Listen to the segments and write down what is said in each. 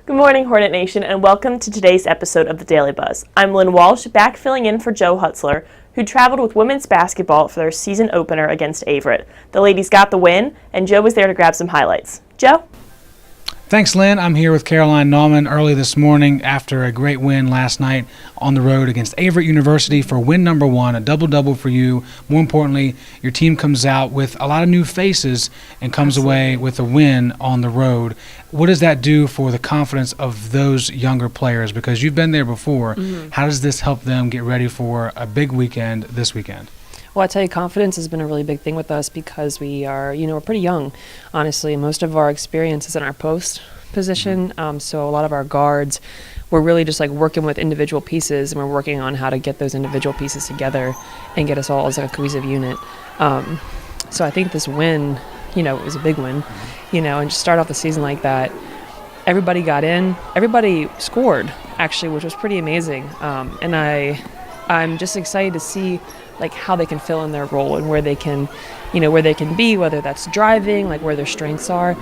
Good morning, Hornet Nation, and welcome to today's episode of the Daily Buzz. I'm Lynn Walsh, back filling in for Joe Hutzler, who traveled with women's basketball for their season opener against Averett. The ladies got the win, and Joe was there to grab some highlights. Joe? Thanks, Lynn. I'm here with Caroline Naumann early this morning after a great win last night on the road against Averett University for win number 1, a double-double for you. More importantly, your team comes out with a lot of new faces and comes away with a win on the road. What does that do for the confidence of those younger players? Because you've been there before. How does this help them get ready for a big weekend this weekend? Well, I tell you, confidence has been a really big thing with us because we are, we're pretty young, honestly. Most of our experience is in our post position, so a lot of our guards, we're really just like working with individual pieces, and we're working on how to get those individual pieces together and get us all as like a cohesive unit. So I think this win, it was a big win, and just start off the season like that. Everybody got in, everybody scored, actually, which was pretty amazing. And I'm just excited to see like how they can fill in their role and where they can, where they can be, whether that's driving, like where their strengths are.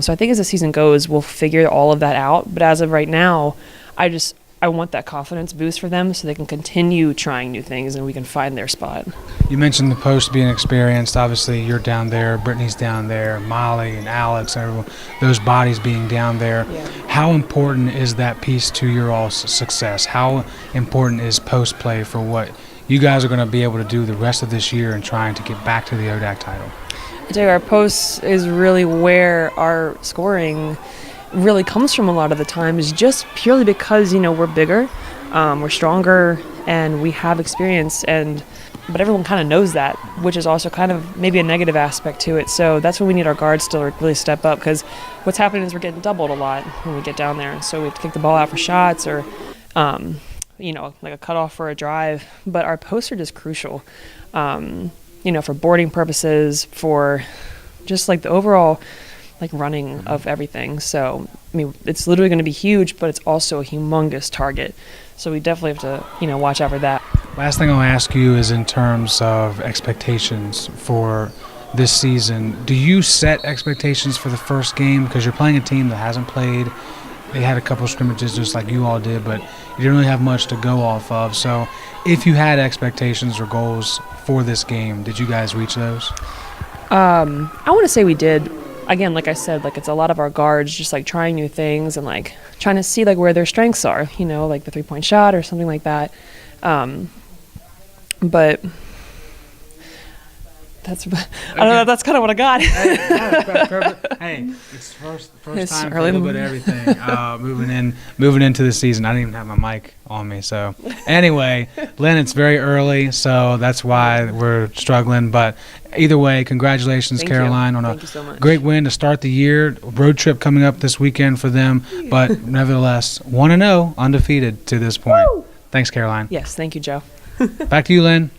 So I think as the season goes, we'll figure all of that out. But as of right now, I want that confidence boost for them so they can continue trying new things and we can find their spot. You mentioned the post being experienced. Obviously, you're down there, Brittany's down there, Molly and Alex, everyone, those bodies being down there. Yeah. How important is that piece to your all's success? How important is post play for what you guys are going to be able to do the rest of this year and trying to get back to the ODAC title? I tell you, our post is really where our scoring really comes from a lot of the time, is just purely because, we're bigger, we're stronger, and we have experience, but everyone kind of knows that, which is also kind of maybe a negative aspect to it. So that's when we need our guards to really step up, because what's happening is we're getting doubled a lot when we get down there. So we have to kick the ball out for shots or, like a cutoff for a drive. But our posts are just crucial, for boarding purposes, for just like the overall running of everything. So, it's literally going to be huge, but it's also a humongous target. So we definitely have to, watch out for that. Last thing I'll ask you is in terms of expectations for this season. Do you set expectations for the first game? Because you're playing a team that hasn't played. They had a couple of scrimmages just like you all did, but you didn't really have much to go off of. So if you had expectations or goals for this game, did you guys reach those? I want to say we did. Again, like I said, it's a lot of our guards just trying new things and trying to see where their strengths are, like the 3-point shot or something like that. But that's I don't know. That's kind of what I got. Hey, it's first time for a little bit of everything. Moving into the season. I didn't even have my mic on me. So anyway, Lynn, it's very early, so that's why we're struggling. But either way, congratulations, Thank Caroline, you. on Thank a you so much. great win to start the year. Road trip coming up this weekend for them, but nevertheless, 1-0, undefeated to this point. Woo! Thanks, Caroline. Yes, thank you, Joe. Back to you, Lynn.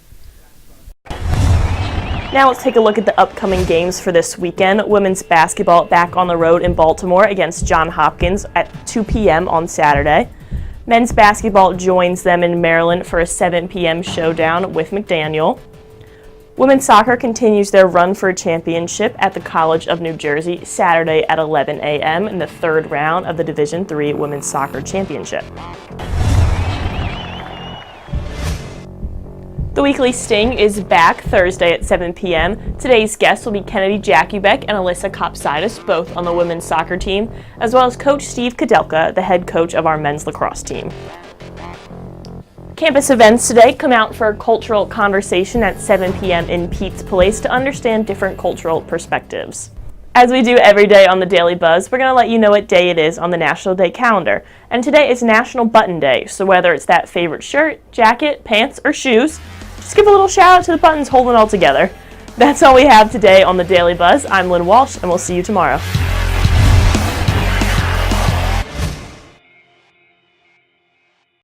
Now let's take a look at the upcoming games for this weekend. Women's basketball back on the road in Baltimore against Johns Hopkins at 2 p.m. on Saturday. Men's basketball joins them in Maryland for a 7 p.m. showdown with McDaniel. Women's soccer continues their run for a championship at the College of New Jersey Saturday at 11 a.m. in the third round of the Division III Women's Soccer Championship. The Weekly Sting is back Thursday at 7 p.m. Today's guests will be Kennedy Jakubek and Alyssa Kopsidis, both on the women's soccer team, as well as Coach Steve Kadelka, the head coach of our men's lacrosse team. Campus events today. Come out for a cultural conversation at 7 p.m. in Pete's Place to understand different cultural perspectives. As we do every day on the Daily Buzz, we're going to let you know what day it is on the National Day calendar. And today is National Button Day, so whether it's that favorite shirt, jacket, pants, or shoes, just give a little shout out to the buttons holding it all together. That's all we have today on the Daily Buzz. I'm Lynn Walsh, and we'll see you tomorrow.